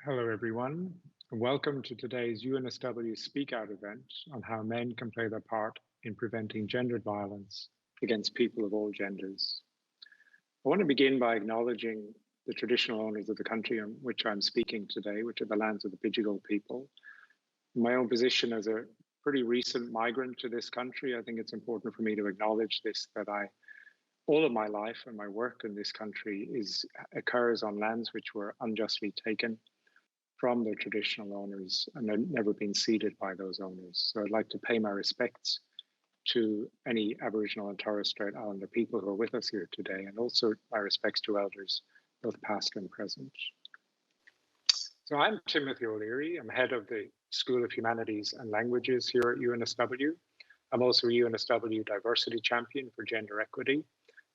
Hello, everyone, and welcome to today's UNSW Speak Out event on how men can play their part in preventing gendered violence against people of all genders. I want to begin by acknowledging the traditional owners of the country on which I'm speaking today, which are the lands of the Bidjigal people. In my own position as a pretty recent migrant to this country, I think it's important for me to acknowledge this, that all of my life and my work in this country occurs on lands which were unjustly taken from their traditional owners and have never been ceded by those owners. So I'd like to pay my respects to any Aboriginal and Torres Strait Islander people who are with us here today, and also my respects to elders, both past and present. So I'm Timothy O'Leary. I'm head of the School of Humanities and Languages here at UNSW. I'm also a UNSW Diversity Champion for Gender Equity,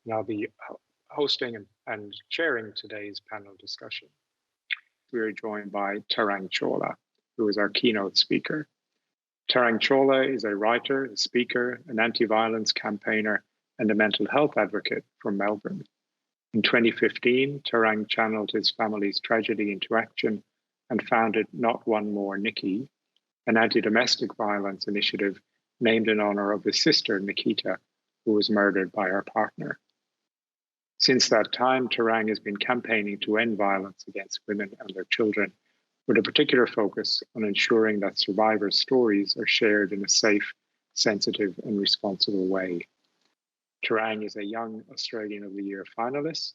and I'll be hosting and chairing today's panel discussion. We are joined by Tarang Chawla, who is our keynote speaker. Tarang Chawla is a writer, a speaker, an anti-violence campaigner, and a mental health advocate from Melbourne. In 2015, Tarang channeled his family's tragedy into action and founded Not One More Niki, an anti-domestic violence initiative named in honor of his sister, Nikita, who was murdered by her partner. Since that time, Tarang has been campaigning to end violence against women and their children, with a particular focus on ensuring that survivors' stories are shared in a safe, sensitive, and responsible way. Tarang is a Young Australian of the Year finalist.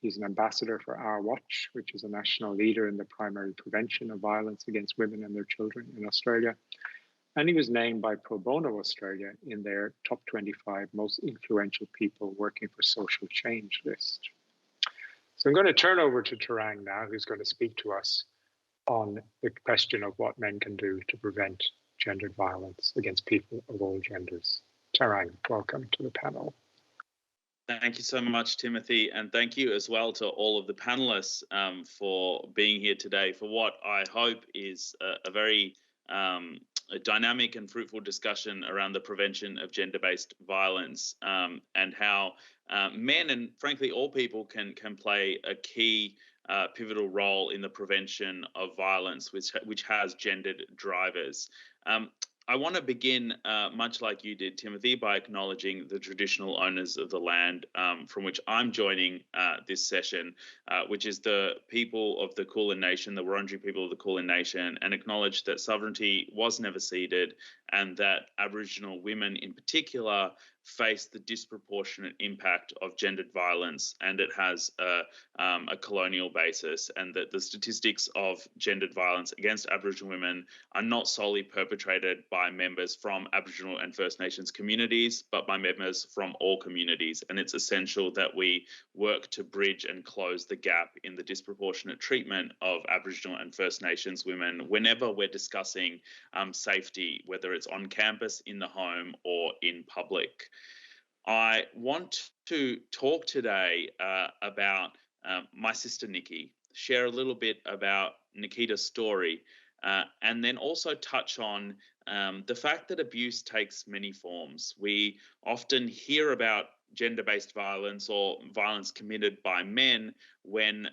He's an ambassador for Our Watch, which is a national leader in the primary prevention of violence against women and their children in Australia. And he was named by Pro Bono Australia in their top 25 most influential people working for social change list. So I'm going to turn over to Tarang now, who's going to speak to us on the question of what men can do to prevent gendered violence against people of all genders. Tarang, welcome to the panel. Thank you so much, Timothy, and thank you as well to all of the panelists for being here today for what I hope is a very a dynamic and fruitful discussion around the prevention of gender-based violence and how men and frankly all people can play a key pivotal role in the prevention of violence, which has gendered drivers. I want to begin, much like you did, Timothy, by acknowledging the traditional owners of the land from which I'm joining this session, which is the people of the Kulin Nation, the Wurundjeri people of the Kulin Nation, and acknowledge that sovereignty was never ceded and that Aboriginal women in particular face the disproportionate impact of gendered violence, and it has a colonial basis, and that the statistics of gendered violence against Aboriginal women are not solely perpetrated by members from Aboriginal and First Nations communities, but by members from all communities. And it's essential that we work to bridge and close the gap in the disproportionate treatment of Aboriginal and First Nations women whenever we're discussing safety, whether it's on campus, in the home, or in public. I want to talk today about my sister Nikki, share a little bit about Nikita's story, and then also touch on the fact that abuse takes many forms. We often hear about gender-based violence or violence committed by men when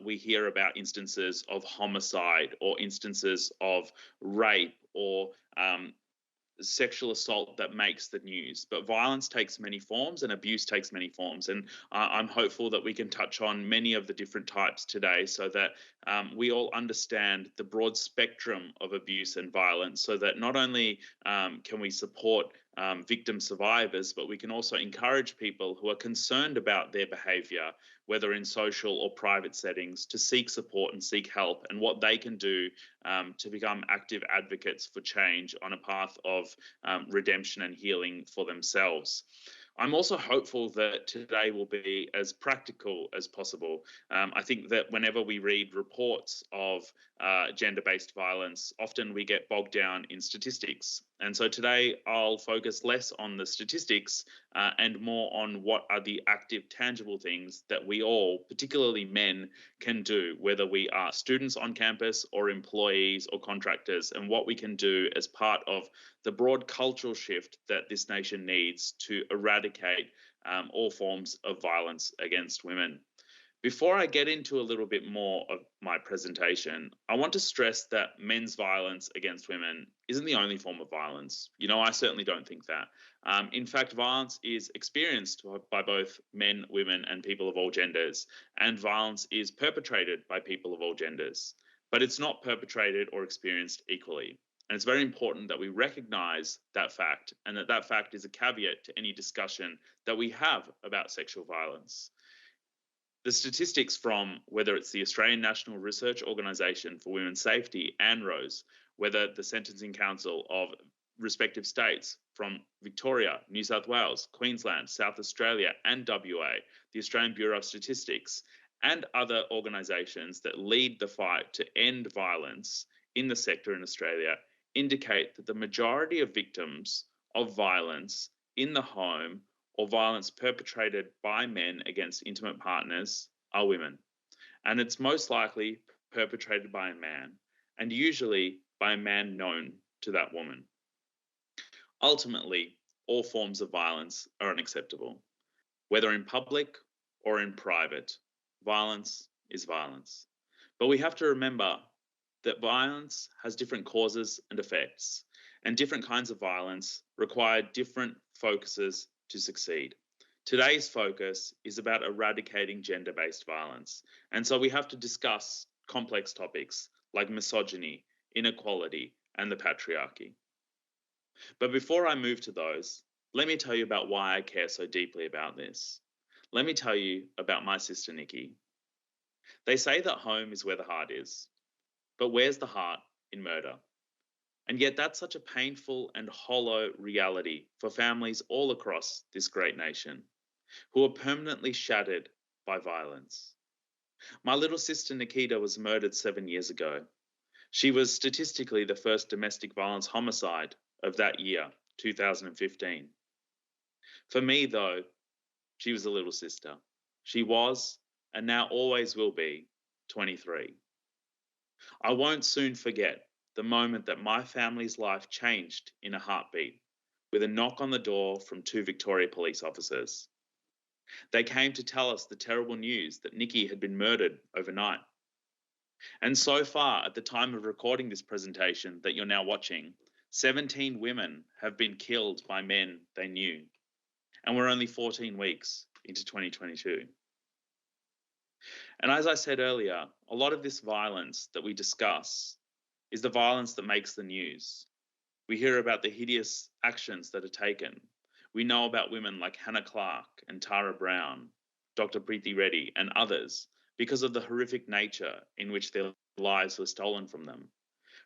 we hear about instances of homicide or instances of rape or sexual assault that makes the news. But violence takes many forms and abuse takes many forms. And I'm hopeful that we can touch on many of the different types today so that we all understand the broad spectrum of abuse and violence, so that not only can we support victim survivors, but we can also encourage people who are concerned about their behaviour, whether in social or private settings, to seek support and seek help, and what they can do to become active advocates for change on a path of redemption and healing for themselves. I'm also hopeful that today will be as practical as possible. I think that whenever we read reports of gender-based violence, often we get bogged down in statistics. And so today I'll focus less on the statistics and more on what are the active, tangible things that we all, particularly men, can do, whether we are students on campus or employees or contractors, and what we can do as part of the broad cultural shift that this nation needs to eradicate all forms of violence against women. Before I get into a little bit more of my presentation, I want to stress that men's violence against women isn't the only form of violence. I certainly don't think that. In fact, violence is experienced by both men, women, and people of all genders, and violence is perpetrated by people of all genders, but it's not perpetrated or experienced equally. And it's very important that we recognize that fact, and that fact is a caveat to any discussion that we have about sexual violence. The statistics from whether it's the Australian National Research Organisation for Women's Safety, ANROS, whether the Sentencing Council of respective states from Victoria, New South Wales, Queensland, South Australia, and WA, the Australian Bureau of Statistics, and other organisations that lead the fight to end violence in the sector in Australia indicate that the majority of victims of violence in the home or violence perpetrated by men against intimate partners are women. And it's most likely perpetrated by a man, and usually by a man known to that woman. Ultimately, all forms of violence are unacceptable. Whether in public or in private, violence is violence. But we have to remember that violence has different causes and effects, and different kinds of violence require different focuses to succeed. Today's focus is about eradicating gender-based violence, and so we have to discuss complex topics like misogyny, inequality, and the patriarchy. But before I move to those, let me tell you about why I care so deeply about this. Let me tell you about my sister Nikki. They say that home is where the heart is, but where's the heart in murder? And yet that's such a painful and hollow reality for families all across this great nation who are permanently shattered by violence. My little sister Nikita was murdered 7 years ago. She was statistically the first domestic violence homicide of that year, 2015. For me, though, she was a little sister. She was, and now always will be, 23. I won't soon forget the moment that my family's life changed in a heartbeat with a knock on the door from 2 Victoria police officers. They came to tell us the terrible news that Nikki had been murdered overnight. And so far, at the time of recording this presentation that you're now watching, 17 women have been killed by men they knew. And we're only 14 weeks into 2022. And as I said earlier, a lot of this violence that we discuss is the violence that makes the news. We hear about the hideous actions that are taken. We know about women like Hannah Clark and Tara Brown, Dr. Preeti Reddy, and others because of the horrific nature in which their lives were stolen from them.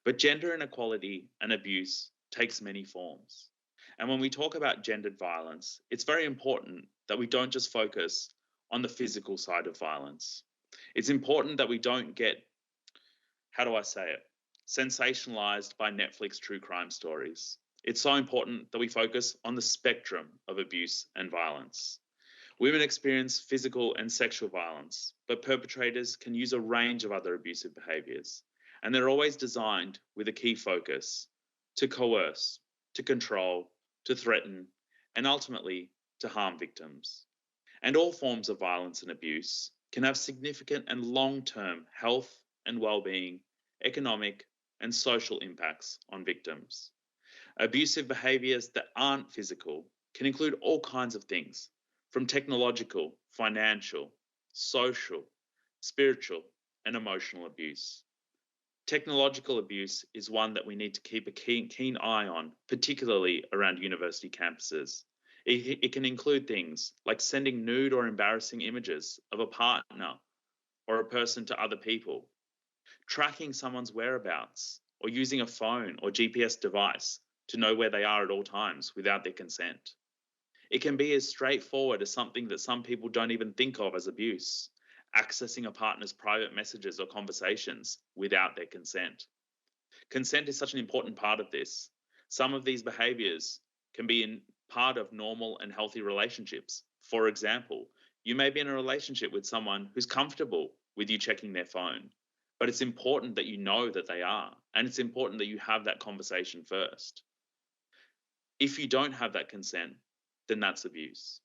But gender inequality and abuse takes many forms. And when we talk about gendered violence, it's very important that we don't just focus on the physical side of violence. It's important that we don't get, sensationalized by Netflix true crime stories. It's so important that we focus on the spectrum of abuse and violence. Women experience physical and sexual violence, but perpetrators can use a range of other abusive behaviours, and they're always designed with a key focus: to coerce, to control, to threaten, and ultimately to harm victims. And all forms of violence and abuse can have significant and long-term health and well-being, economic and social impacts on victims. Abusive behaviours that aren't physical can include all kinds of things, from technological, financial, social, spiritual, and emotional abuse. Technological abuse is one that we need to keep a keen eye on, particularly around university campuses. It can include things like sending nude or embarrassing images of a partner or a person to other people, tracking someone's whereabouts, or using a phone or GPS device to know where they are at all times without their consent. It can be as straightforward as something that some people don't even think of as abuse: accessing a partner's private messages or conversations without their consent. Consent is such an important part of this. Some of these behaviours can be in part of normal and healthy relationships. For example, you may be in a relationship with someone who's comfortable with you checking their phone, but it's important that you know that they are, and it's important that you have that conversation first. If you don't have that consent, then that's abuse.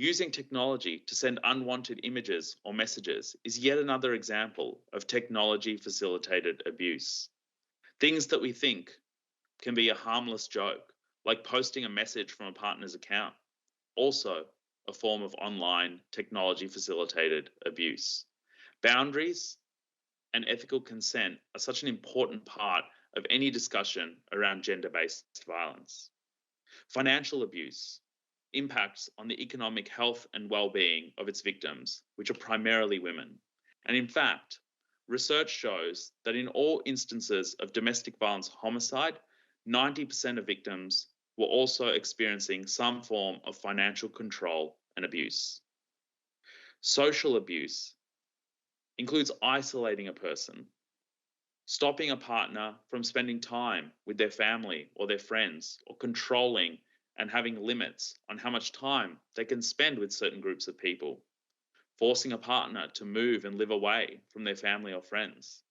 Using technology to send unwanted images or messages is yet another example of technology-facilitated abuse. Things that we think can be a harmless joke, like posting a message from a partner's account, also a form of online technology-facilitated abuse. Boundaries and ethical consent are such an important part of any discussion around gender-based violence. Financial abuse impacts on the economic health and well-being of its victims, which are primarily women. And in fact, research shows that in all instances of domestic violence homicide, 90% of victims were also experiencing some form of financial control and abuse. Social abuse includes isolating a person, stopping a partner from spending time with their family or their friends, or controlling and having limits on how much time they can spend with certain groups of people, forcing a partner to move and live away from their family or friends,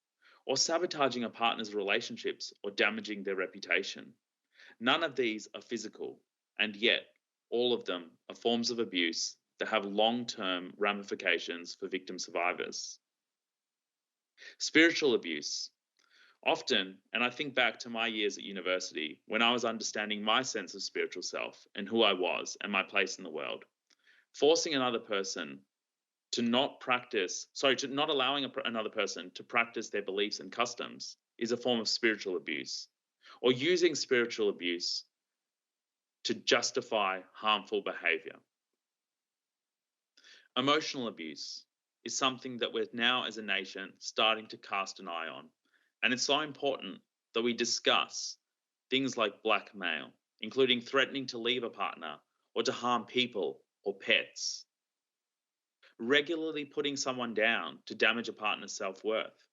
or sabotaging a partner's relationships or damaging their reputation. None of these are physical, and yet all of them are forms of abuse that have long-term ramifications for victim survivors. Spiritual abuse. Often, and I think back to my years at university when I was understanding my sense of spiritual self and who I was and my place in the world, forcing another person to not allowing another person to practice their beliefs and customs is a form of spiritual abuse, or using spiritual abuse to justify harmful behavior. Emotional abuse is something that we're now as a nation starting to cast an eye on. And it's so important that we discuss things like blackmail, including threatening to leave a partner or to harm people or pets. Regularly putting someone down to damage a partner's self-worth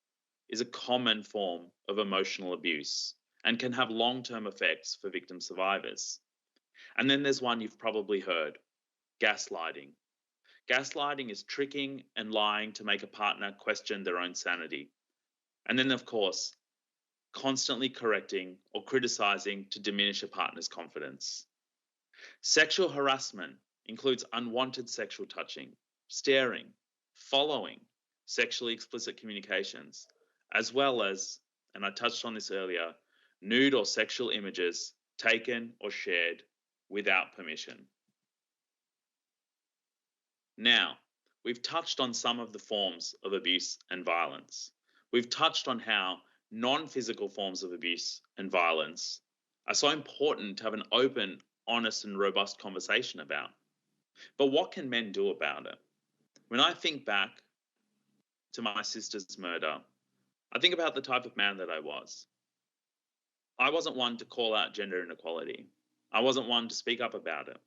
is a common form of emotional abuse and can have long-term effects for victim survivors. And then there's one you've probably heard, gaslighting. Gaslighting is tricking and lying to make a partner question their own sanity. And then, of course, constantly correcting or criticizing to diminish a partner's confidence. Sexual harassment includes unwanted sexual touching, staring, following, sexually explicit communications, as well as, and I touched on this earlier, nude or sexual images taken or shared without permission. Now, we've touched on some of the forms of abuse and violence. We've touched on how non-physical forms of abuse and violence are so important to have an open, honest, and robust conversation about. But what can men do about it? When I think back to my sister's murder, I think about the type of man that I was. I wasn't one to call out gender inequality. I wasn't one to speak up about it.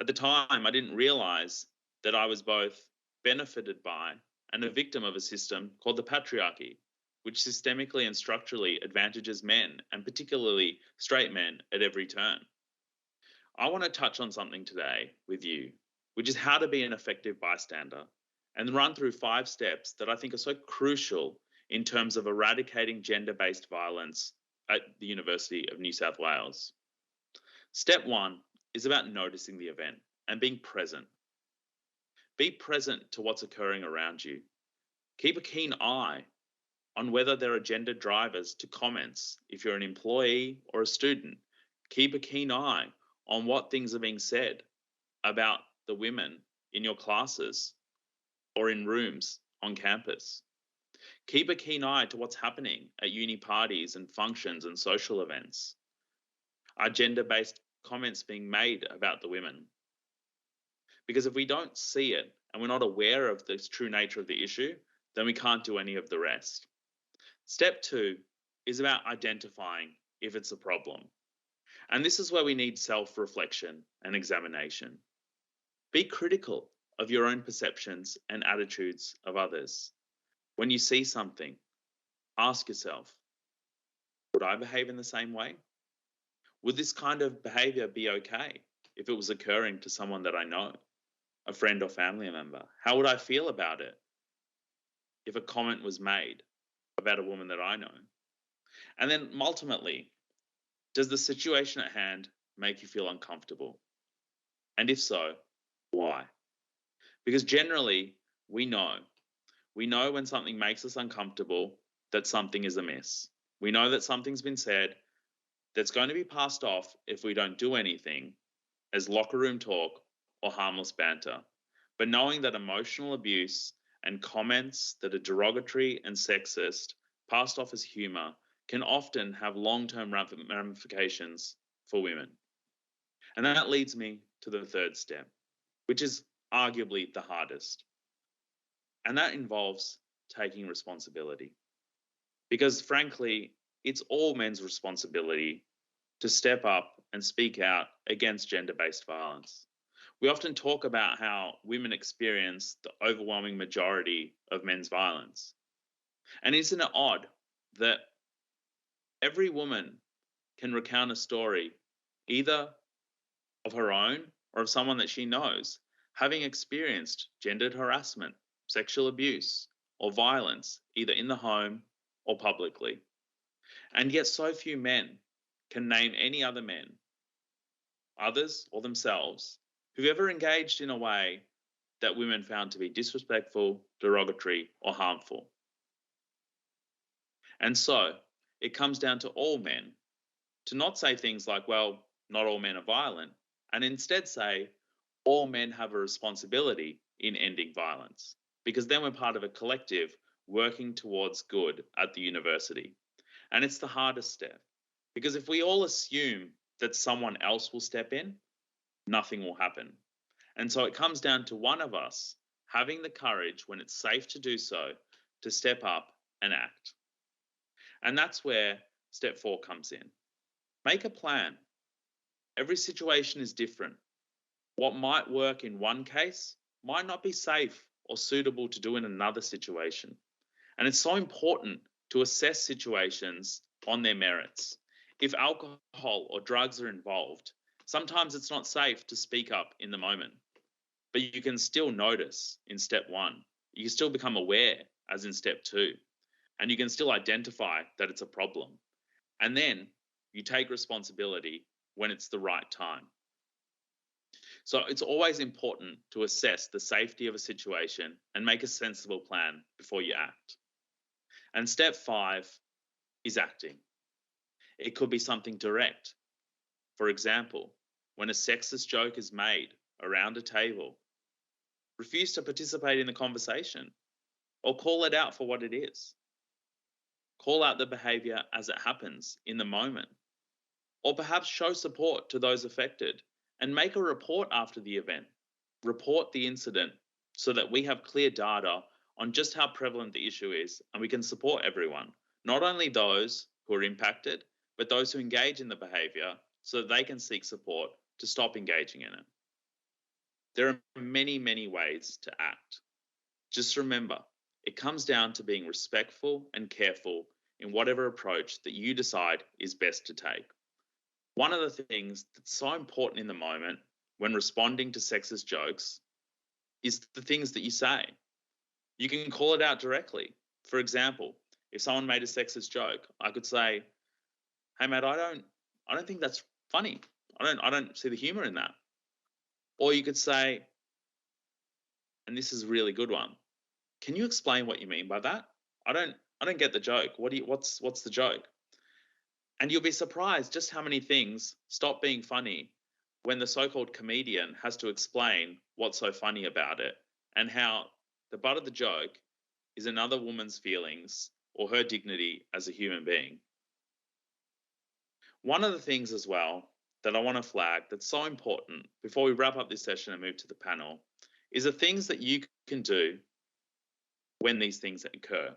At the time, I didn't realize that I was both benefited by and a victim of a system called the patriarchy, which systemically and structurally advantages men, and particularly straight men, at every turn. I want to touch on something today with you, which is how to be an effective bystander, and run through 5 steps that I think are so crucial in terms of eradicating gender-based violence at the University of New South Wales. Step 1 is about noticing the event and being present. Be present to what's occurring around you. Keep a keen eye on whether there are gender drivers to comments. If you're an employee or a student, keep a keen eye on what things are being said about the women in your classes or in rooms on campus. Keep a keen eye to what's happening at uni parties and functions and social events. Are gender-based comments being made about the women? Because if we don't see it and we're not aware of the true nature of the issue, then we can't do any of the rest. Step 2 is about identifying if it's a problem. And this is where we need self-reflection and examination. Be critical of your own perceptions and attitudes of others. When you see something, ask yourself, would I behave in the same way? Would this kind of behavior be okay if it was occurring to someone that I know, a friend or family member? How would I feel about it if a comment was made about a woman that I know? And then ultimately, does the situation at hand make you feel uncomfortable? And if so, Why? Because generally, we know. We know when something makes us uncomfortable that something is amiss. We know that something's been said that's going to be passed off if we don't do anything as locker room talk or harmless banter. But knowing that emotional abuse and comments that are derogatory and sexist, passed off as humour, can often have long-term ramifications for women. And that leads me to the third step, which is arguably the hardest. And that involves taking responsibility. Because frankly, it's all men's responsibility to step up and speak out against gender-based violence. We often talk about how women experience the overwhelming majority of men's violence. And isn't it odd that every woman can recount a story either of her own or of someone that she knows having experienced gendered harassment, sexual abuse, or violence either in the home or publicly. And yet so few men can name any other men, others or themselves, who've ever engaged in a way that women found to be disrespectful, derogatory, or harmful. And so it comes down to all men to not say things like, well, not all men are violent, and instead say, all men have a responsibility in ending violence, because then we're part of a collective working towards good at the university. And it's the hardest step, because if we all assume that someone else will step in, nothing will happen. And so it comes down to one of us having the courage when it's safe to do so to step up and act. And that's where step 4 comes in. Make a plan. Every situation is different. What might work in one case might not be safe or suitable to do in another situation. And it's so important to assess situations on their merits. If alcohol or drugs are involved, sometimes it's not safe to speak up in the moment, but you can still notice in step 1. You can still become aware as in step 2, and you can still identify that it's a problem. And then you take responsibility when it's the right time. So it's always important to assess the safety of a situation and make a sensible plan before you act. And step 5 is acting. It could be something direct. For example, when a sexist joke is made around a table, refuse to participate in the conversation or call it out for what it is. Call out the behaviour as it happens in the moment, or perhaps show support to those affected and make a report after the event. Report the incident so that we have clear data on just how prevalent the issue is and we can support everyone, not only those who are impacted, but those who engage in the behaviour so that they can seek support to stop engaging in it. There are many, many ways to act. Just remember, it comes down to being respectful and careful in whatever approach that you decide is best to take. One of the things that's so important in the moment when responding to sexist jokes is the things that you say. You can call it out directly. For example, if someone made a sexist joke, I could say, "Hey mate, I don't think that's funny. I don't see the humor in that." Or you could say, and this is a really good one, "Can you explain what you mean by that? I don't get the joke. What's the joke?" And you'll be surprised just how many things stop being funny when the so-called comedian has to explain what's so funny about it and how the butt of the joke is another woman's feelings or her dignity as a human being. One of the things as well that I want to flag that's so important before we wrap up this session and move to the panel is the things that you can do when these things occur.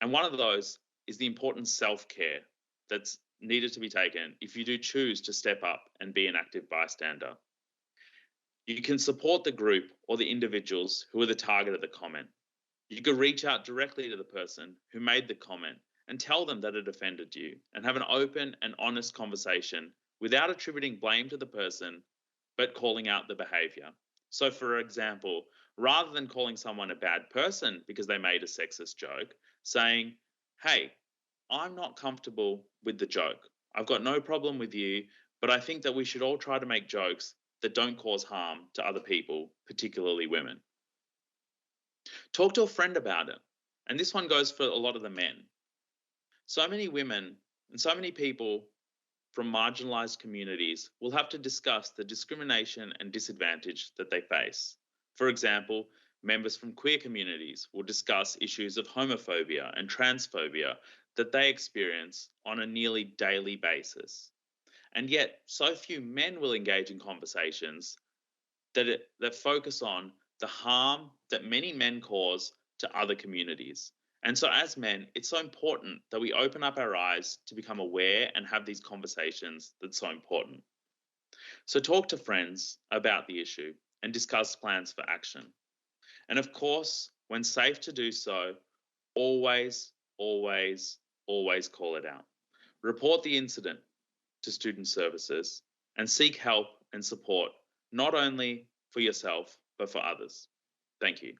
And one of those is the important self-care that's needed to be taken if you do choose to step up and be an active bystander. You can support the group or the individuals who are the target of the comment. You could reach out directly to the person who made the comment and tell them that it offended you and have an open and honest conversation without attributing blame to the person, but calling out the behaviour. So for example, rather than calling someone a bad person because they made a sexist joke, saying, "Hey, I'm not comfortable with the joke. I've got no problem with you, but I think that we should all try to make jokes that don't cause harm to other people, particularly women. Talk to a friend about it. And this one goes for a lot of the men. So many women and so many people from marginalized communities will have to discuss the discrimination and disadvantage that they face. For example, members from queer communities will discuss issues of homophobia and transphobia that they experience on a nearly daily basis. And yet, so few men will engage in conversations that focus on the harm that many men cause to other communities. And so, as men, it's so important that we open up our eyes to become aware and have these conversations that's so important. So, talk to friends about the issue and discuss plans for action. And of course, when safe to do so, always, always, always call it out. Report the incident to student services and seek help and support, not only for yourself, but for others. Thank you.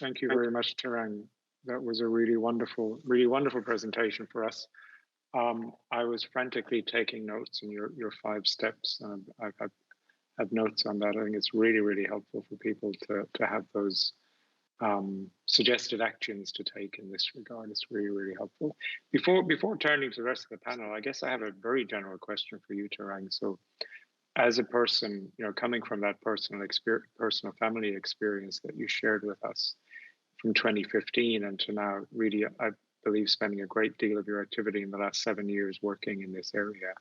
Thank you very much, Tarang. That was a really wonderful presentation for us. I was frantically taking notes on your 5 steps. I've had notes on that. I think it's really helpful for people to have those suggested actions to take in this regard. It's really helpful. Before turning to the rest of the panel, I guess I have a very general question for you, Tarang. So, as a person, coming from that personal family experience that you shared with us from 2015 and to now, really, I believe, spending a great deal of your activity in the last 7 years working in this area.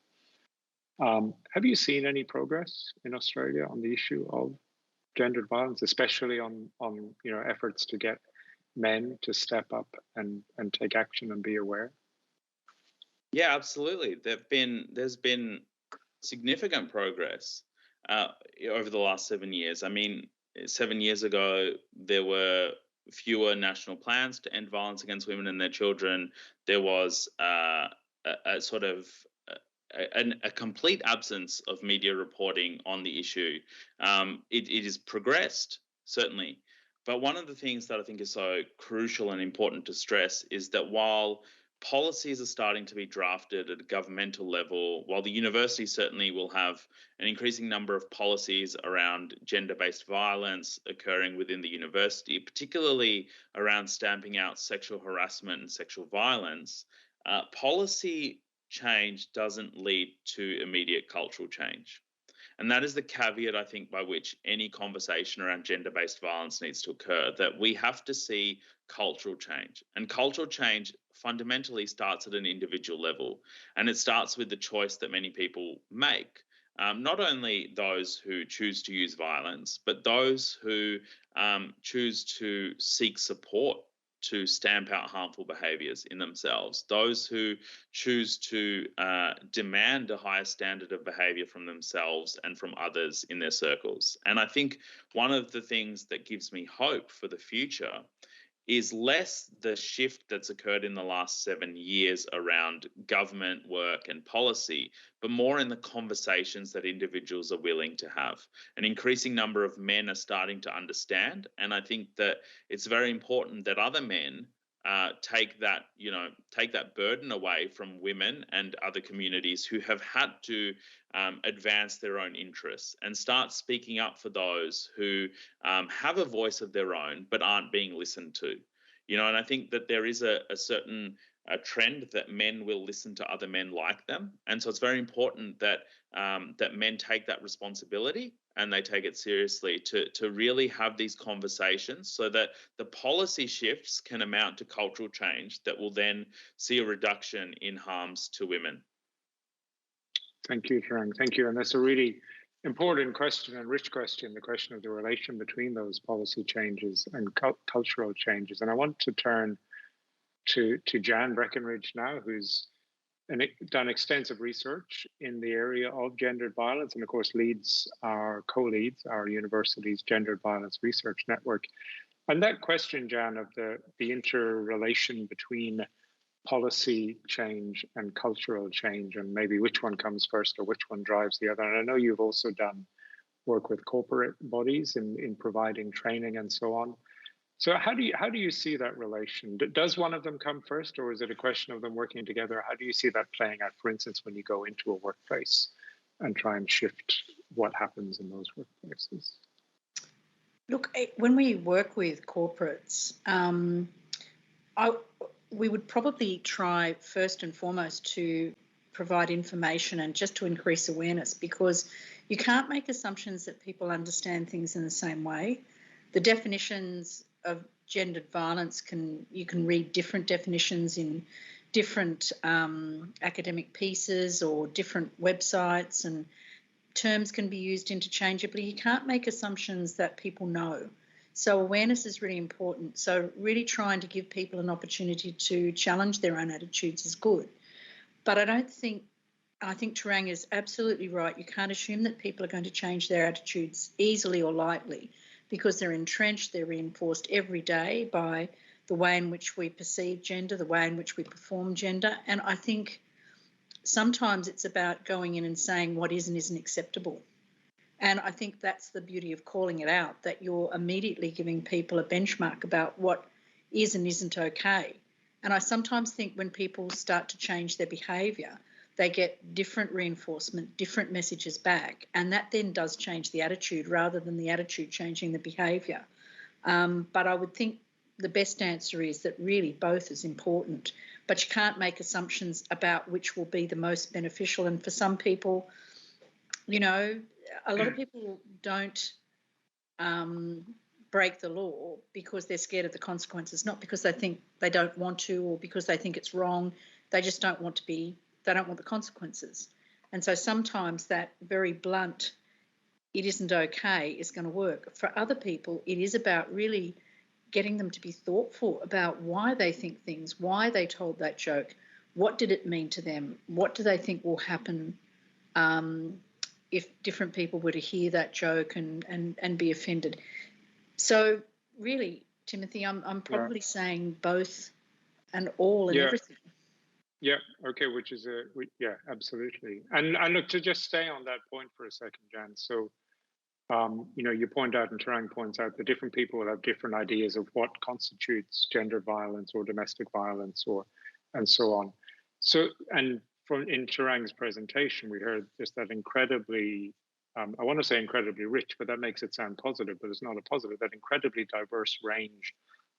Have you seen any progress in Australia on the issue of gendered violence, especially on efforts to get men to step up and take action and be aware? Yeah, absolutely. There's been significant progress over the last 7 years. I mean, 7 years ago, there were fewer national plans to end violence against women and their children. There was a sort of a complete absence of media reporting on the issue. It has progressed, certainly. But one of the things that I think is so crucial and important to stress is that while policies are starting to be drafted at a governmental level, while the university certainly will have an increasing number of policies around gender-based violence occurring within the university, particularly around stamping out sexual harassment and sexual violence, policy change doesn't lead to immediate cultural change. And that is the caveat, I think, by which any conversation around gender-based violence needs to occur, that we have to see cultural change. And cultural change fundamentally starts at an individual level. And it starts with the choice that many people make. Not only those who choose to use violence, but those who choose to seek support to stamp out harmful behaviours in themselves, those who choose to demand a higher standard of behaviour from themselves and from others in their circles. And I think one of the things that gives me hope for the future is less the shift that's occurred in the last 7 years around government work and policy, but more in the conversations that individuals are willing to have. An increasing number of men are starting to understand, and I think that it's very important that other men take that burden away from women and other communities who have had to advance their own interests and start speaking up for those who have a voice of their own but aren't being listened to. And I think that there is a certain trend that men will listen to other men like them, and so it's very important that that men take that responsibility and they take it seriously to really have these conversations so that the policy shifts can amount to cultural change that will then see a reduction in harms to women. Thank you, Tarang. Thank you. And that's a really important question and rich question, the question of the relation between those policy changes and cultural changes. And I want to turn to Jan Breckenridge now, who's done extensive research in the area of gendered violence and, of course, co-leads our university's Gendered Violence Research Network. And that question, Jan, of the interrelation between policy change and cultural change, and maybe which one comes first or which one drives the other. And I know you've also done work with corporate bodies in providing training and so on. So how do you see that relation? Does one of them come first, or is it a question of them working together? How do you see that playing out, for instance, when you go into a workplace and try and shift what happens in those workplaces? Look, when we work with corporates, we would probably try first and foremost to provide information and just to increase awareness, because you can't make assumptions that people understand things in the same way. The definitions of gendered violence you can read different definitions in different academic pieces or different websites, and terms can be used interchangeably. You can't make assumptions that people know. So awareness is really important. So really trying to give people an opportunity to challenge their own attitudes is good. But I think Tarang is absolutely right. You can't assume that people are going to change their attitudes easily or lightly, because they're entrenched, they're reinforced every day by the way in which we perceive gender, the way in which we perform gender. And I think sometimes it's about going in and saying what is and isn't acceptable. And I think that's the beauty of calling it out, that you're immediately giving people a benchmark about what is and isn't okay. And I sometimes think when people start to change their behaviour, they get different reinforcement, different messages back, and that then does change the attitude rather than the attitude changing the behaviour. But I would think the best answer is that really both is important, but you can't make assumptions about which will be the most beneficial. And for some people, you know, a lot of people don't break the law because they're scared of the consequences, not because they think they don't want to or because they think it's wrong. They just don't want they don't want the consequences. And so sometimes that very blunt, it isn't okay, is going to work. For other people, it is about really getting them to be thoughtful about why they think things, why they told that joke, what did it mean to them, what do they think will happen if different people were to hear that joke and be offended. So really, Timothy, I'm probably saying both and all and everything. Yeah. Okay. Which is yeah, absolutely. And look, to just stay on that point for a second, Jan. So, you know, you point out and Tarang points out that different people will have different ideas of what constitutes gender violence or domestic violence and so on. So, and in Tarang's presentation, we heard just that incredibly, I want to say incredibly rich, but that makes it sound positive, but it's not a positive, that incredibly diverse range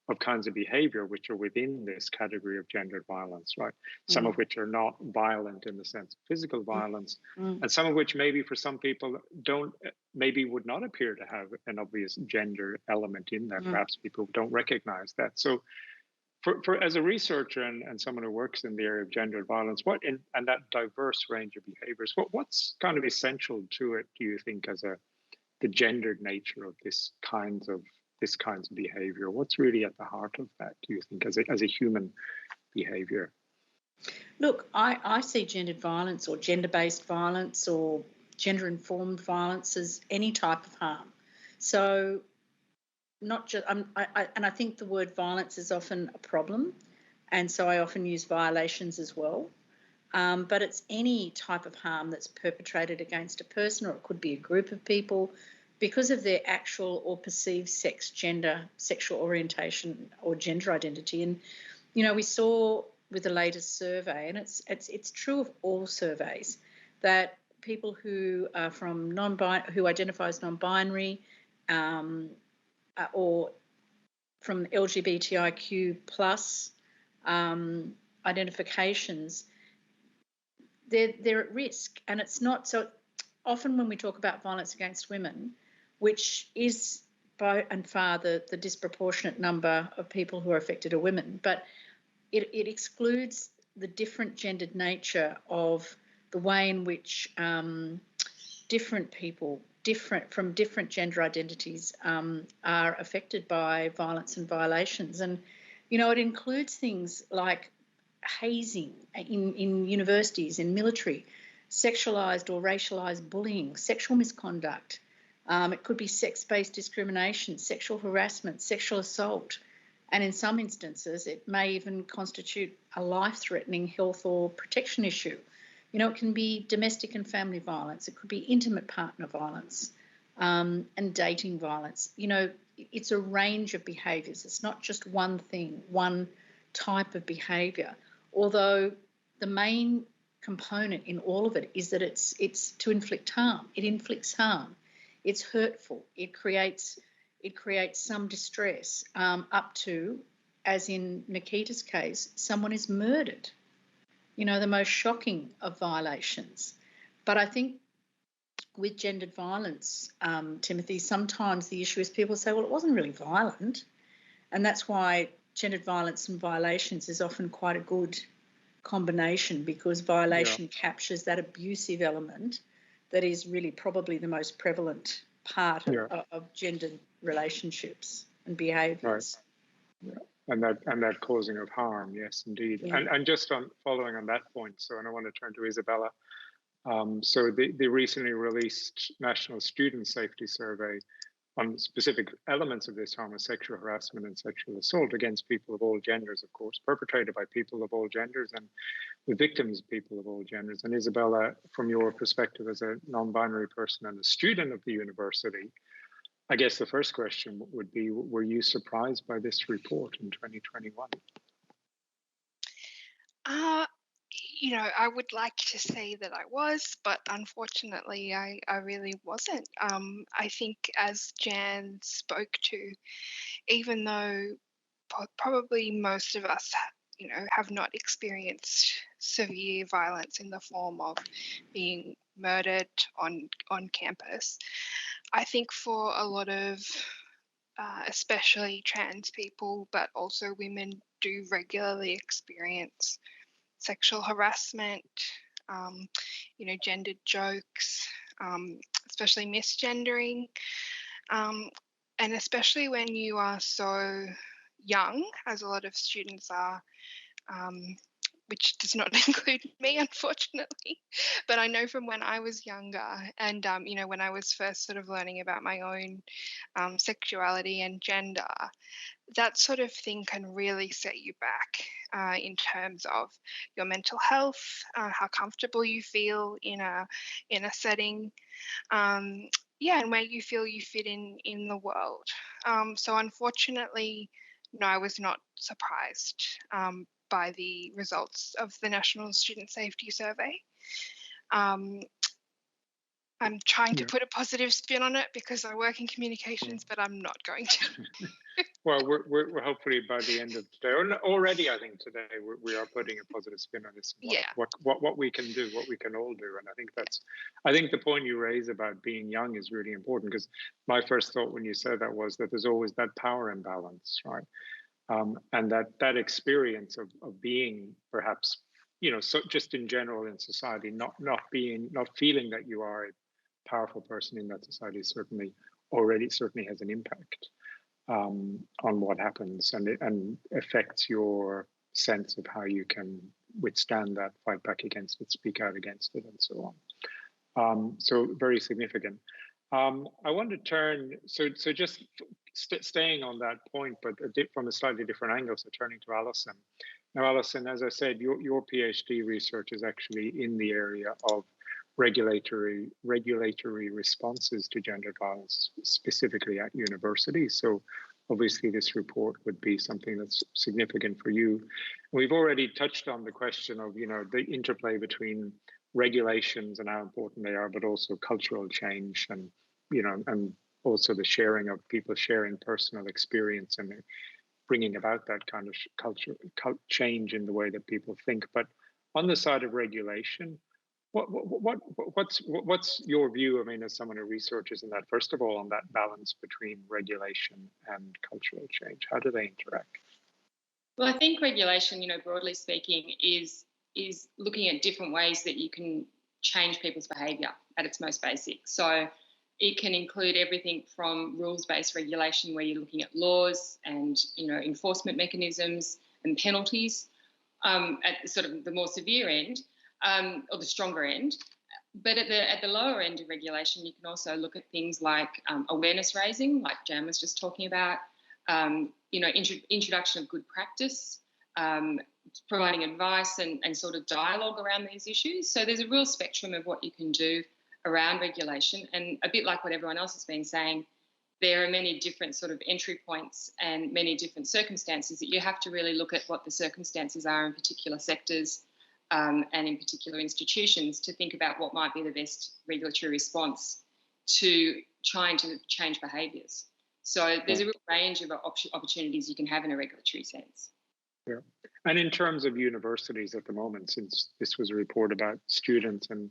of kinds of behavior which are within this category of gendered violence, right? Some of which are not violent in the sense of physical violence, and some of which maybe for some people would not appear to have an obvious gender element in them. Perhaps people don't recognize that. So for as a researcher and someone who works in the area of gendered violence, and that diverse range of behaviors, what's kind of essential to it, do you think, as the gendered nature of this kinds of behavior? What's really at the heart of that, do you think, as a human behavior? Look, I see gendered violence or gender-based violence or gender-informed violence as any type of harm. So not just, and I think the word violence is often a problem, and so I often use violations as well. But it's any type of harm that's perpetrated against a person, or it could be a group of people, because of their actual or perceived sex, gender, sexual orientation, or gender identity. And you know, we saw with the latest survey, and it's true of all surveys, that people who are who identify as non-binary, or from LGBTIQ plus identifications, they're at risk. And it's not so often when we talk about violence against women, which is by and far the disproportionate number of people who are affected are women, but it excludes the different gendered nature of the way in which different people, from different gender identities, are affected by violence and violations. And, you know, it includes things like hazing in universities, in military, sexualised or racialised bullying, sexual misconduct. It could be sex-based discrimination, sexual harassment, sexual assault. And in some instances, it may even constitute a life-threatening health or protection issue. You know, it can be domestic and family violence. It could be intimate partner violence and dating violence. You know, it's a range of behaviours. It's not just one thing, one type of behaviour. Although the main component in all of it is that it's to inflict harm. It inflicts harm. It's hurtful. It creates some distress up to, as in Nikita's case, someone is murdered. You know, the most shocking of violations. But I think with gendered violence, Timothy, sometimes the issue is people say, well, it wasn't really violent. And that's why gendered violence and violations is often quite a good combination, because violation captures that abusive element that is really probably the most prevalent part of gendered relationships and behaviours. Right. Yeah. And that causing of harm, yes, indeed. Yeah. And just on following on that point, and I want to turn to Isabella. So the recently released National Student Safety Survey on specific elements of this harm, sexual harassment and sexual assault against people of all genders, of course, perpetrated by people of all genders and the victims of people of all genders. And Isabella, from your perspective as a non-binary person and a student of the university, I guess the first question would be, were you surprised by this report in 2021? You know, I would like to say that I was, but unfortunately I really wasn't. I think, as Jan spoke to, even though probably most of us, you know, have not experienced severe violence in the form of being murdered on campus, I think for a lot of especially trans people, but also women, do regularly experience sexual harassment, you know, gendered jokes, especially misgendering, and especially when you are so young, as a lot of students are, which does not include me, unfortunately. But I know from when I was younger and, you know, when I was first sort of learning about my own sexuality and gender, that sort of thing can really set you back in terms of your mental health, how comfortable you feel in a setting, and where you feel you fit in the world. So unfortunately, no, I was not surprised by the results of the National Student Safety Survey. I'm trying to put a positive spin on it because I work in communications, but I'm not going to. Well, we're hopefully by the end of today, or already I think today, we are putting a positive spin on this. What we can do, what we can all do. And I think the point you raise about being young is really important, because my first thought when you said that was that there's always that power imbalance, right? And that experience of being perhaps, you know, so just in general in society, not feeling that you are a powerful person in that society certainly has an impact on what happens, and it affects your sense of how you can withstand that, fight back against it, speak out against it, and so on. So very significant. I want to turn, so just staying on that point, but from a slightly different angle, so turning to Alison. Now, Alison, as I said, your PhD research is actually in the area of regulatory responses to gender violence, specifically at universities. So obviously this report would be something that's significant for you. We've already touched on the question of, you know, the interplay between regulations and how important they are, but also cultural change, and, you know, and also the sharing of people sharing personal experience and bringing about that kind of culture change in the way that people think. But on the side of regulation, what's your view? I mean, as someone who researches in that, first of all, on that balance between regulation and cultural change, how do they interact? Well, I think regulation, you know, broadly speaking, is looking at different ways that you can change people's behaviour at its most basic. So it can include everything from rules-based regulation, where you're looking at laws and, you know, enforcement mechanisms and penalties at sort of the more severe end, or the stronger end. But at the lower end of regulation, you can also look at things like awareness raising, like Jan was just talking about, you know, introduction of good practice, providing advice and sort of dialogue around these issues. So there's a real spectrum of what you can do around regulation, and a bit like what everyone else has been saying, there are many different sort of entry points and many different circumstances that you have to really look at what the circumstances are in particular sectors, and in particular institutions to think about what might be the best regulatory response to trying to change behaviours. So there's a real range of opportunities you can have in a regulatory sense. Yeah. And in terms of universities at the moment, since this was a report about students and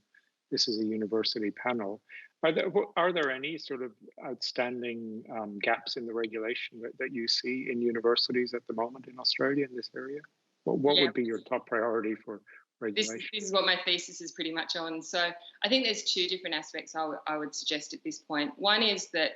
this is a university panel, are there any sort of outstanding gaps in the regulation that you see in universities at the moment in Australia in this area? What would be your top priority for regulation? This is what my thesis is pretty much on. So I think there's two different aspects I would suggest at this point. One is that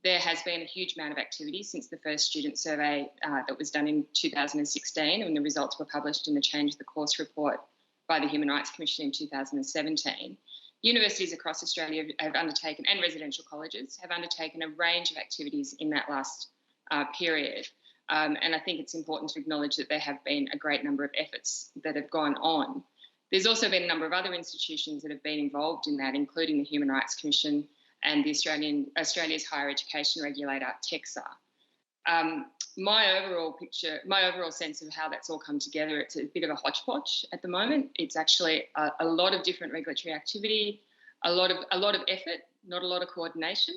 there has been a huge amount of activity since the first student survey that was done in 2016, and the results were published in the Change of the Course report by the Human Rights Commission in 2017. Universities across Australia have undertaken, and residential colleges, have undertaken a range of activities in that last period. And I think it's important to acknowledge that there have been a great number of efforts that have gone on. There's also been a number of other institutions that have been involved in that, including the Human Rights Commission and the Australia's higher education regulator, TEXA. My overall sense of how that's all come together, it's a bit of a hodgepodge at the moment. It's actually a lot of different regulatory activity, a lot of effort, not a lot of coordination,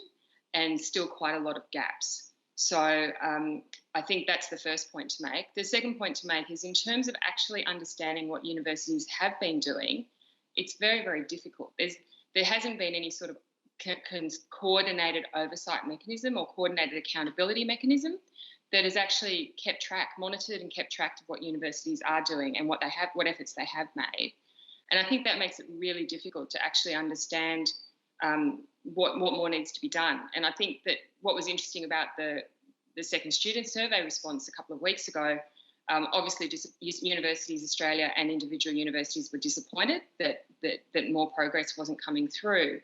and still quite a lot of gaps. So I think that's the first point to make. The second point to make is in terms of actually understanding what universities have been doing, it's very, very difficult. There hasn't been any sort of coordinated oversight mechanism or coordinated accountability mechanism that has actually monitored and kept track of what universities are doing and what efforts they have made. And I think that makes it really difficult to actually understand what more needs to be done. And I think that what was interesting about the second student survey response a couple of weeks ago, obviously Universities Australia and individual universities were disappointed that more progress wasn't coming through.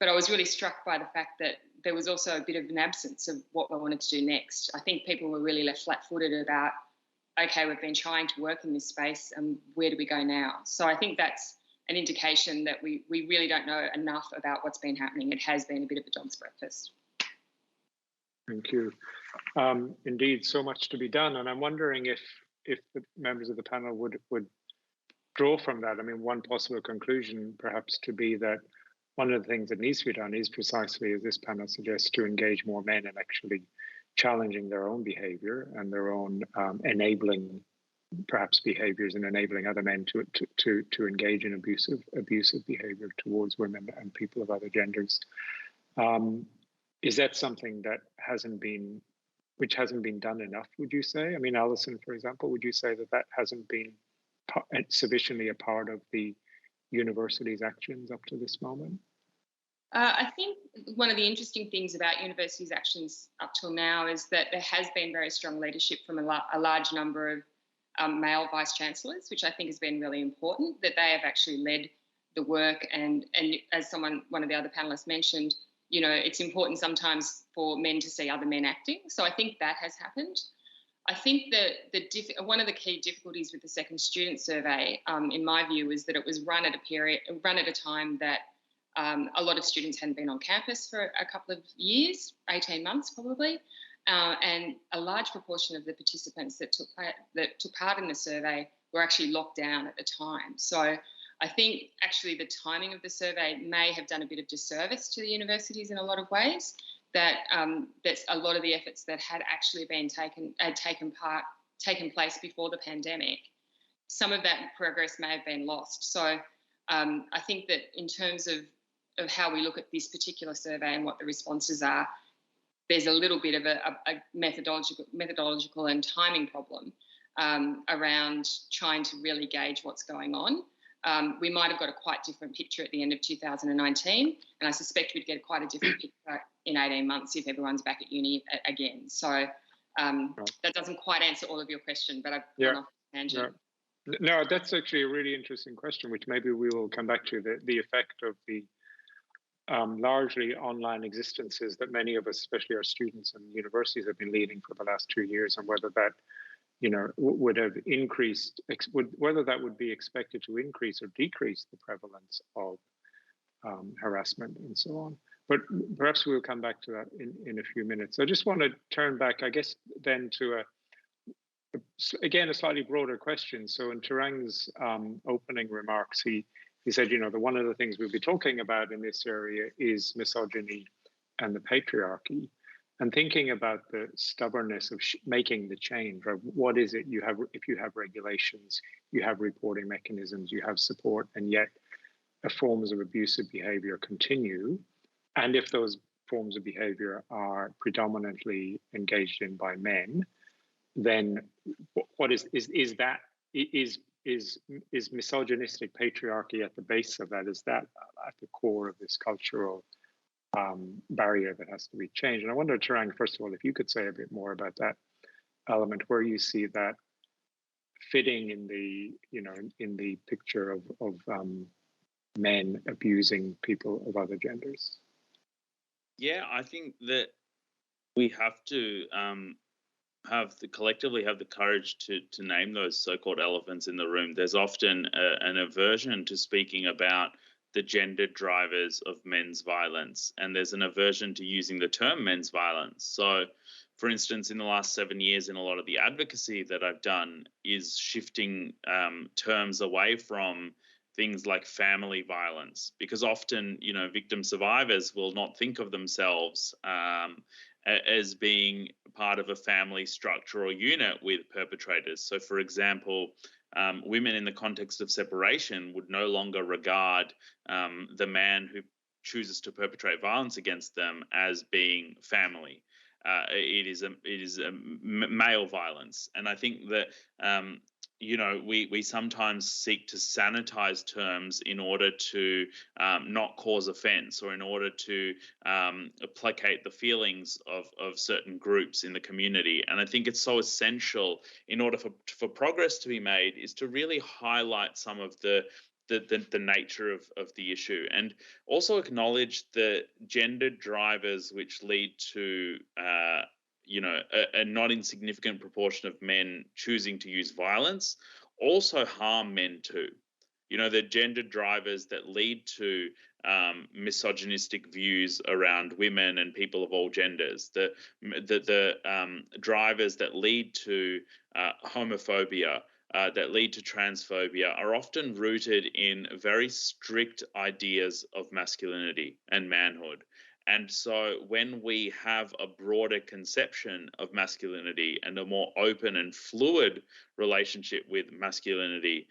But I was really struck by the fact that there was also a bit of an absence of what we wanted to do next. I think people were really left flat-footed about, okay, we've been trying to work in this space and where do we go now? So I think that's an indication that we really don't know enough about what's been happening. It has been a bit of a dog's breakfast. Thank you. Indeed, so much to be done. And I'm wondering if the members of the panel would draw from that. I mean, one possible conclusion perhaps to be that one of the things that needs to be done is precisely, as this panel suggests, to engage more men in actually challenging their own behavior and their own enabling, perhaps, behaviors and enabling other men to engage in abusive behavior towards women and people of other genders. Is that something that hasn't been done enough, would you say? I mean, Alison, for example, would you say that hasn't been sufficiently a part of the university's actions up to this moment? I think one of the interesting things about universities' actions up till now is that there has been very strong leadership from a large number of male vice-chancellors, which I think has been really important, that they have actually led the work. And as one of the other panellists mentioned, you know, it's important sometimes for men to see other men acting. So I think that has happened. I think that one of the key difficulties with the second student survey, in my view, is that it was run at a time that a lot of students hadn't been on campus for a couple of years, 18 months probably, and a large proportion of the participants that took part in the survey were actually locked down at the time. So I think actually the timing of the survey may have done a bit of disservice to the universities in a lot of ways, that that's a lot of the efforts that had actually been taken place before the pandemic, some of that progress may have been lost. So I think that in terms of how we look at this particular survey and what the responses are, there's a little bit of a methodological and timing problem around trying to really gauge what's going on. We might have got a quite different picture at the end of 2019, and I suspect we'd get quite a different picture in 18 months if everyone's back at uni again. So that doesn't quite answer all of your question, but I've gone off tangent. No, that's actually a really interesting question, which maybe we will come back to, the effect of the largely online existences that many of us, especially our students and universities, have been leading for the last 2 years, and whether that, you know, would have increased, whether that would be expected to increase or decrease the prevalence of harassment and so on. But perhaps we'll come back to that in a few minutes. I just want to turn back, I guess, then to again, a slightly broader question. So in Tarang's opening remarks, he said, one of the things we'll be talking about in this area is misogyny and the patriarchy, and thinking about the stubbornness of making the change. Right? What is it you have? If you have regulations, you have reporting mechanisms, you have support, and yet forms of abusive behavior continue. And if those forms of behavior are predominantly engaged in by men, then what is misogynistic patriarchy at the base of that? Is that at the core of this cultural barrier that has to be changed? And I wonder, Tarang, first of all, if you could say a bit more about that element, where you see that fitting in the in the picture of men abusing people of other genders. Yeah, I think that we have to collectively have the courage to name those so-called elephants in the room. There's often an aversion to speaking about the gender drivers of men's violence, and there's an aversion to using the term men's violence. So, for instance, in the last 7 years, in a lot of the advocacy that I've done is shifting terms away from things like family violence, because often, victim survivors will not think of themselves as being part of a family structure or unit with perpetrators. So, for example, women in the context of separation would no longer regard the man who chooses to perpetrate violence against them as being family. It is a male violence, and I think that we sometimes seek to sanitize terms in order to not cause offense, or in order to placate the feelings of certain groups in the community. And I think it's so essential, in order for progress to be made, is to really highlight some of the nature of the issue, and also acknowledge the gender drivers which lead to a not insignificant proportion of men choosing to use violence also harm men too. The gender drivers that lead to misogynistic views around women and people of all genders, the drivers that lead to homophobia, that lead to transphobia, are often rooted in very strict ideas of masculinity and manhood. And so when we have a broader conception of masculinity and a more open and fluid relationship with masculinity,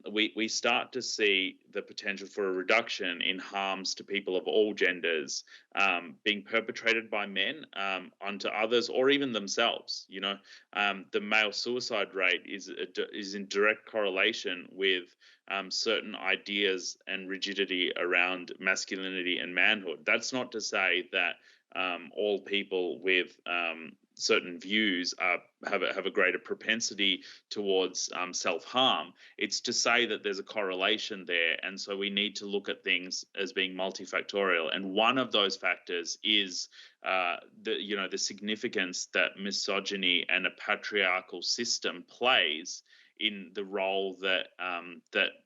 we start to see the potential for a reduction in harms to people of all genders being perpetrated by men onto others, or even themselves. The male suicide rate is in direct correlation with certain ideas and rigidity around masculinity and manhood. That's not to say that all people with certain views have a greater propensity towards self-harm. It's to say that there's a correlation there, and so we need to look at things as being multifactorial. And one of those factors is the significance that misogyny and a patriarchal system plays in the role that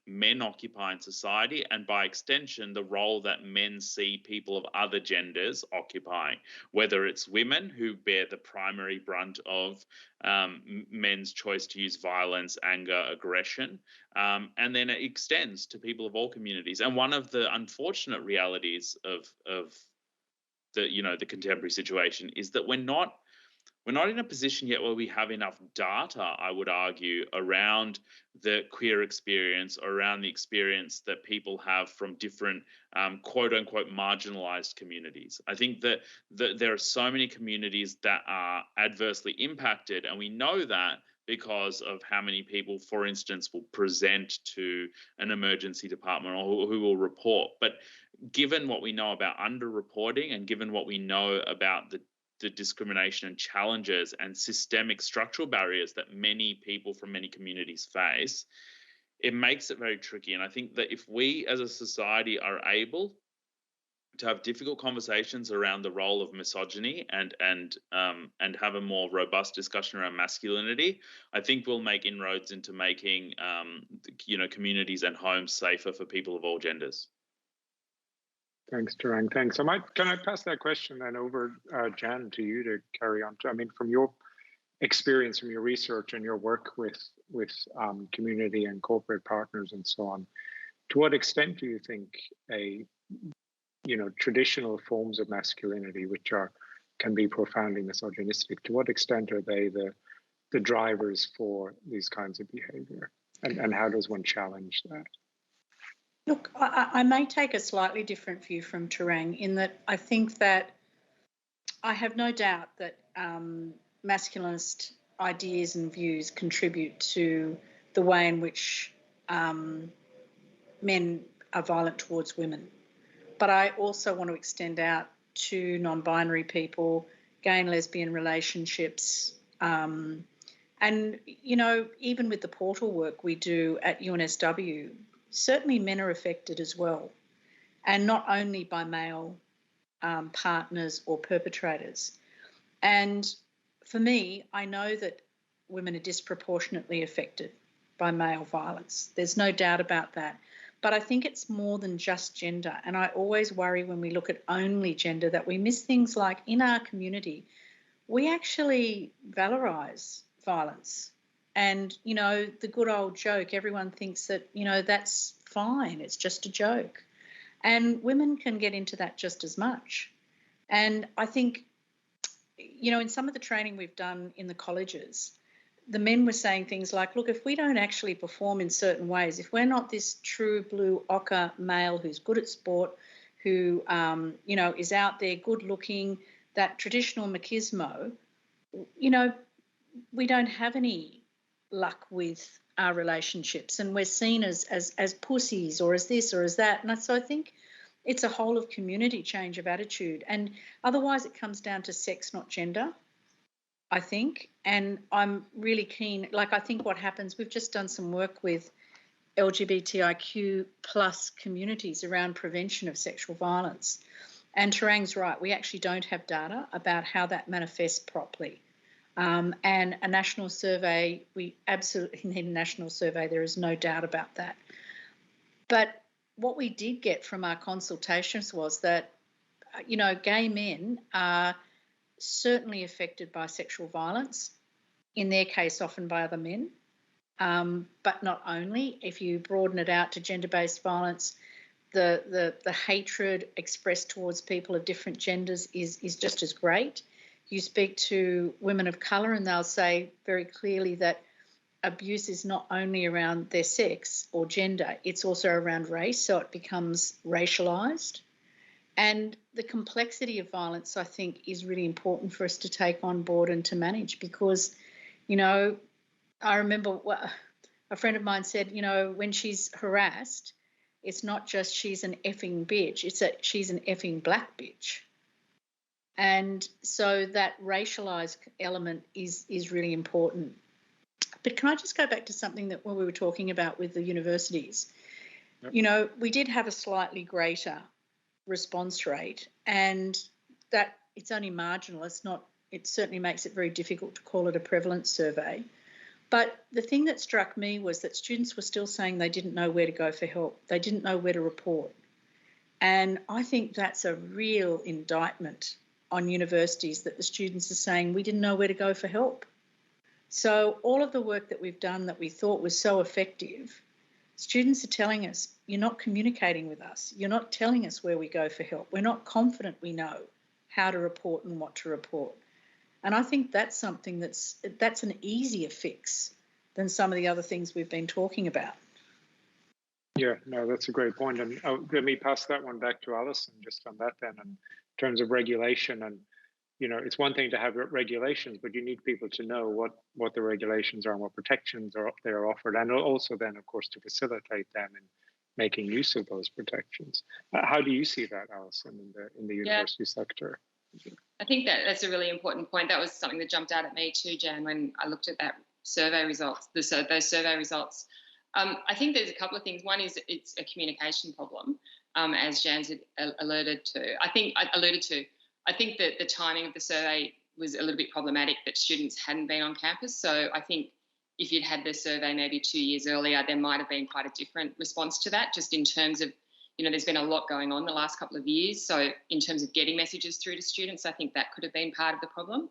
men occupy in society, and by extension, the role that men see people of other genders occupy, whether it's women who bear the primary brunt of men's choice to use violence, anger, aggression, and then it extends to people of all communities. And one of the unfortunate realities of the contemporary situation is that we're not in a position yet where we have enough data, I would argue, around the queer experience, around the experience that people have from different quote-unquote marginalized communities. I think that there are so many communities that are adversely impacted, and we know that because of how many people, for instance, will present to an emergency department or who will report. But given what we know about underreporting, and given what we know about the discrimination and challenges and systemic structural barriers that many people from many communities face, it makes it very tricky. And I think that if we as a society are able to have difficult conversations around the role of misogyny and have a more robust discussion around masculinity, I think we'll make inroads into making communities and homes safer for people of all genders. Thanks, Tarang. Thanks. Can I pass that question then over, Jan, to you to carry on? I mean, from your experience from your research and your work with community and corporate partners and so on, to what extent do you think traditional forms of masculinity, which can be profoundly misogynistic, to what extent are they the drivers for these kinds of behavior, and how does one challenge that? Look, I may take a slightly different view from Tarang in that I think that I have no doubt that masculinist ideas and views contribute to the way in which men are violent towards women. But I also want to extend out to non-binary people, gay and lesbian relationships, and, even with the portal work we do at UNSW, certainly men are affected as well, and not only by male partners or perpetrators. And for me, I know that women are disproportionately affected by male violence. There's no doubt about that. But I think it's more than just gender. And I always worry when we look at only gender that we miss things like in our community, we actually valorise violence. And, the good old joke, everyone thinks that, that's fine. It's just a joke. And women can get into that just as much. And I think, in some of the training we've done in the colleges, the men were saying things like, look, if we don't actually perform in certain ways, if we're not this true blue ochre male who's good at sport, who, is out there good looking, that traditional machismo, we don't have any luck with our relationships, and we're seen as pussies or as this or as that. And so I think it's a whole of community change of attitude. And otherwise it comes down to sex, not gender, I think. And I'm really keen, I think what happens, we've just done some work with LGBTIQ plus communities around prevention of sexual violence. And Tarang's right, we actually don't have data about how that manifests properly. And a national survey, we absolutely need a national survey, there is no doubt about that. But what we did get from our consultations was that, gay men are certainly affected by sexual violence, in their case often by other men, but not only. If you broaden it out to gender-based violence, the hatred expressed towards people of different genders is just as great. You speak to women of colour and they'll say very clearly that abuse is not only around their sex or gender, it's also around race, so it becomes racialised. And the complexity of violence, I think, is really important for us to take on board and to manage because, I remember a friend of mine said, when she's harassed, it's not just she's an effing bitch, it's that she's an effing black bitch. And so that racialised element is really important. But can I just go back to something that when we were talking about with the universities? Yep. We did have a slightly greater response rate, and that it's only marginal. It certainly makes it very difficult to call it a prevalence survey. But the thing that struck me was that students were still saying they didn't know where to go for help. They didn't know where to report. And I think that's a real indictment on universities that the students are saying we didn't know where to go for help. So all of the work that we've done that we thought was so effective, students are telling us, you're not communicating with us. You're not telling us where we go for help. We're not confident we know how to report and what to report. And I think that's something that's an easier fix than some of the other things we've been talking about. Yeah, no, that's a great point. And let me pass that one back to Alison just on that then, in terms of regulation. And, it's one thing to have regulations, but you need people to know what the regulations are and what protections they are offered. And also then, of course, to facilitate them in making use of those protections. How do you see that, Alison, in the university sector? I think that's a really important point. That was something that jumped out at me too, Jan, when I looked at that survey results, those survey results. I think there's a couple of things. One is it's a communication problem, as Jan's alluded to. I think that the timing of the survey was a little bit problematic, that students hadn't been on campus. So I think if you'd had the survey maybe 2 years earlier, there might have been quite a different response to that, just in terms of, there's been a lot going on the last couple of years. So in terms of getting messages through to students, I think that could have been part of the problem.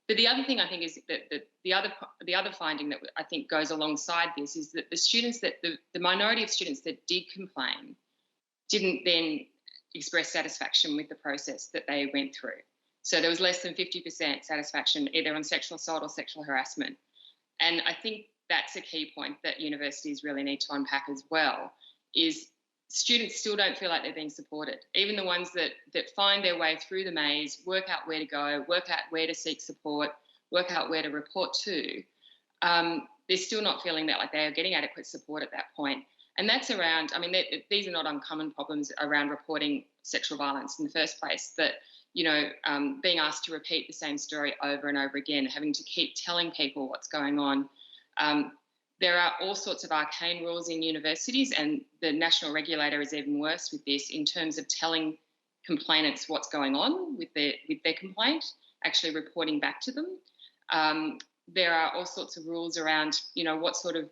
But the other thing I think is that the other finding that I think goes alongside this is that the minority of students that did complain didn't then express satisfaction with the process that they went through. So there was less than 50% satisfaction either on sexual assault or sexual harassment. And I think that's a key point that universities really need to unpack as well, is students still don't feel like they're being supported. Even the ones that find their way through the maze, work out where to go, work out where to seek support, work out where to report to, they're still not feeling that like they are getting adequate support at that point. And that's around, I mean, these are not uncommon problems around reporting sexual violence in the first place, that, being asked to repeat the same story over and over again, having to keep telling people what's going on. There are all sorts of arcane rules in universities, and the national regulator is even worse with this in terms of telling complainants what's going on with their complaint, actually reporting back to them. There are all sorts of rules around, what sort of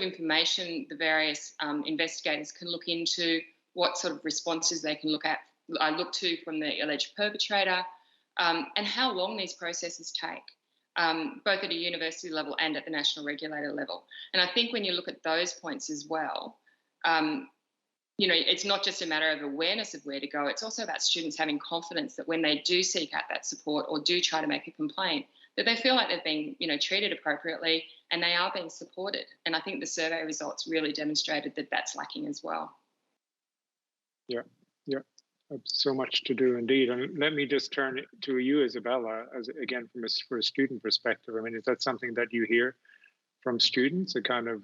information the various investigators can look into, what sort of responses they can look to from the alleged perpetrator, and how long these processes take, both at a university level and at the national regulator level. And I think when you look at those points as well, it's not just a matter of awareness of where to go, it's also about students having confidence that when they do seek out that support or do try to make a complaint, that they feel like they're being, treated appropriately and they are being supported. And I think the survey results really demonstrated that that's lacking as well. Yeah. So much to do indeed. And let me just turn to you, Isabella, again, for a student perspective. I mean, is that something that you hear from students, a kind of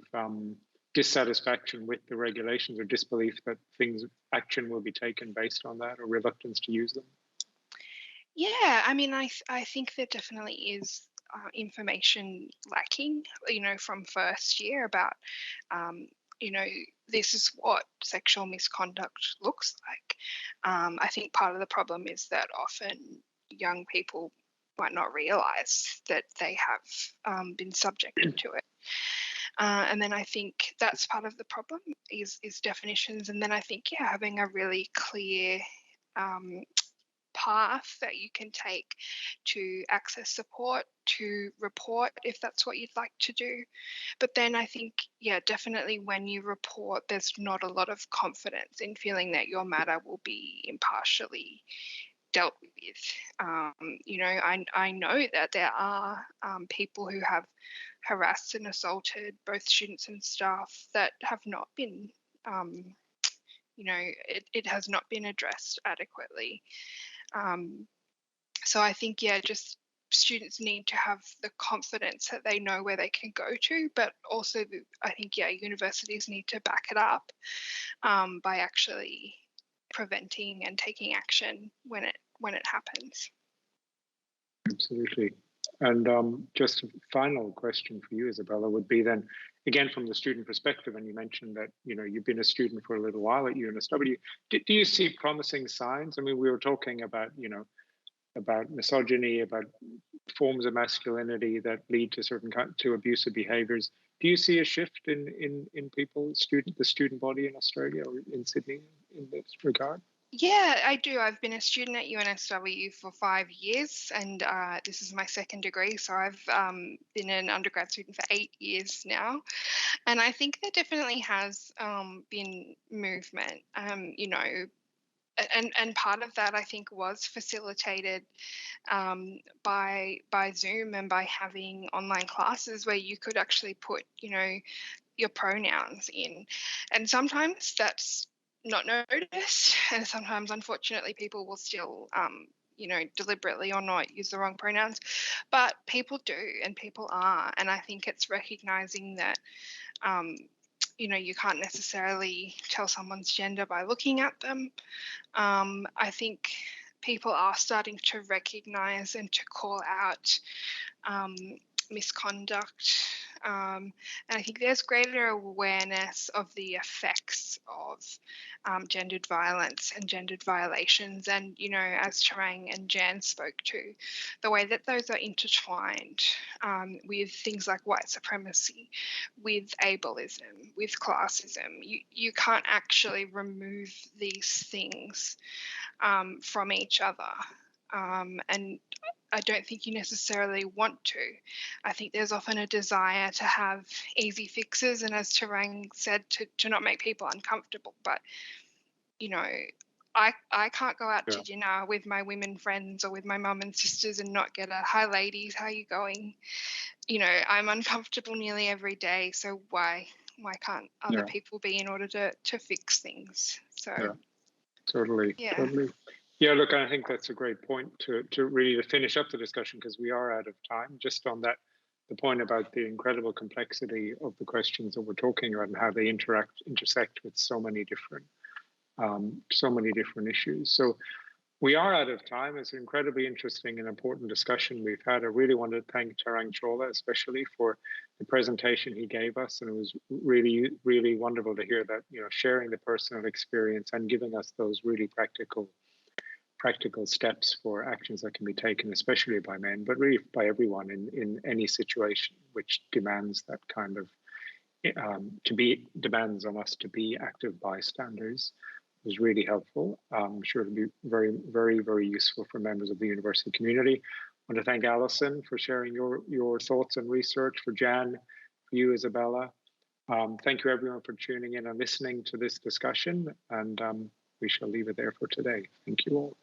dissatisfaction with the regulations or disbelief that action will be taken based on that, or reluctance to use them? Yeah, I mean, I think there definitely is information lacking, from first year about, this is what sexual misconduct looks like. I think part of the problem is that often young people might not realise that they have been subjected to it. And then I think that's part of the problem is definitions. And then I think, having a really clear path that you can take to access support, to report if that's what you'd like to do. But then I think, definitely when you report, there's not a lot of confidence in feeling that your matter will be impartially dealt with. I know that there are people who have harassed and assaulted both students and staff that have not been, it has not been addressed adequately. So I think, just students need to have the confidence that they know where they can go to, but also I think, universities need to back it up by actually preventing and taking action when it happens. Absolutely. And just a final question for you, Isabella, would be then, again, from the student perspective, and you mentioned that, you've been a student for a little while at UNSW. Do you see promising signs? I mean, we were talking about, about misogyny, about forms of masculinity that lead to abusive behaviors. Do you see a shift in people, the student body in Australia or in Sydney in this regard? Yeah, I do. I've been a student at UNSW for 5 years, and this is my second degree. So I've been an undergrad student for 8 years now. And I think there definitely has been movement, and part of that, I think, was facilitated by Zoom and by having online classes where you could actually put, your pronouns in. And sometimes that's not noticed, and sometimes, unfortunately, people will still, deliberately or not use the wrong pronouns. But people do, and people are. And I think it's recognizing that, you can't necessarily tell someone's gender by looking at them. I think people are starting to recognize and to call out misconduct. And I think there's greater awareness of the effects of gendered violence and gendered violations. And, as Tarang and Jan spoke to, the way that those are intertwined with things like white supremacy, with ableism, with classism. You can't actually remove these things from each other. And I don't think you necessarily want to. I think there's often a desire to have easy fixes, and as Tarang said, to not make people uncomfortable. But, you know, I can't go out to dinner with my women friends or with my mum and sisters and not get a "Hi ladies, how you going?" You know, I'm uncomfortable nearly every day, so why can't other people be in order to fix things? So totally. Yeah, look, I think that's a great point to really finish up the discussion, because we are out of time. Just on that, the point about the incredible complexity of the questions that we're talking about and how they intersect with so many different issues. So we are out of time. It's an incredibly interesting and important discussion we've had. I really want to thank Tarang Chawla especially for the presentation he gave us, and it was really, really wonderful to hear that, you know, sharing the personal experience and giving us those really practical steps for actions that can be taken, especially by men, but really by everyone in any situation which demands that kind of demands on us to be active bystanders. It was really helpful. I'm sure it'll be very, very, very useful for members of the university community. I want to thank Alison for sharing your thoughts and research, for Jan, for you, Isabella. Thank you everyone for tuning in and listening to this discussion, and we shall leave it there for today. Thank you all.